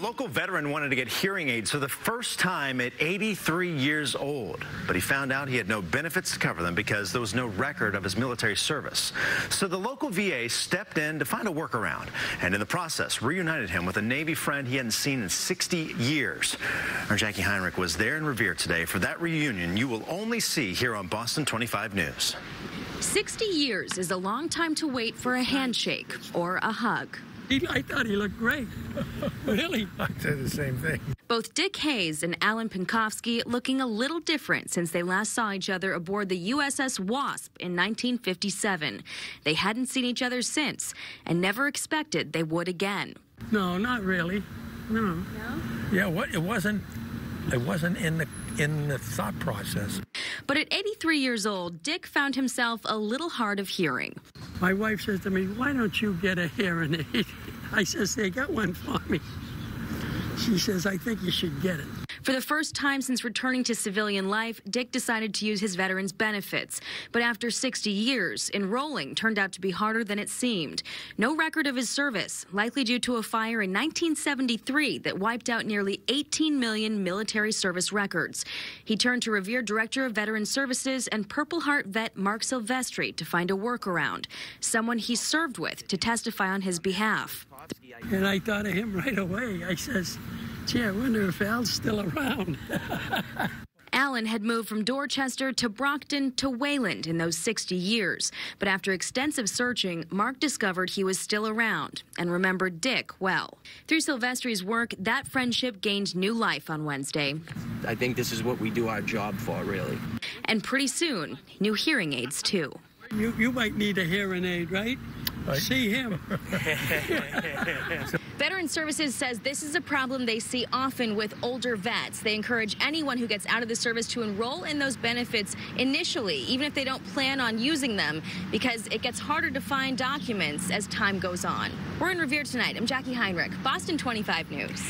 local veteran wanted to get hearing aids for the first time at 83 years old, but he found out he had no benefits to cover them because there was no record of his military service. So the local VA stepped in to find a workaround, and in the process, reunited him with a Navy friend he hadn't seen in 60 years. Our Jacqui Heinrich was there in Revere today for that reunion you will only see here on Boston 25 News. 60 years is a long time to wait for a handshake or a hug. I thought he looked great. Really? I said the same thing. Both Dick Hayes and Alyn Pinkofsky looking a little different since they last saw each other aboard the USS Wasp in 1957. They hadn't seen each other since and never expected they would again. No, not really. No. No? Yeah, it wasn't in the thought process. But at 83 years old, Dick found himself a little hard of hearing. My wife says to me, "Why don't you get a hearing aid?" I says, "They got one for me." She says, "I think you should get it." For the first time since returning to civilian life, Dick decided to use his veterans' benefits. But after 60 years, enrolling turned out to be harder than it seemed. No record of his service, likely due to a fire in 1973 that wiped out nearly 18 million military service records. He turned to Revere Director of Veteran Services and Purple Heart vet Marc to find a workaround, someone he served with to testify on his behalf. And I thought of him right away. I says, "Gee, I wonder if Al's still around." Alyn had moved from Dorchester to Brockton to Wayland in those 60 years. But after extensive searching, Marc discovered he was still around and remembered Dick well. Through Silvestri's work, that friendship gained new life on Wednesday. I think this is what we do our job for, really. And pretty soon, new hearing aids, too. You might need a hearing aid, right? See him. Veteran Services says this is a problem they see often with older vets. They encourage anyone who gets out of the service to enroll in those benefits initially, even if they don't plan on using them, because it gets harder to find documents as time goes on. We're in Revere tonight. I'm Jacqui Heinrich, Boston 25 News.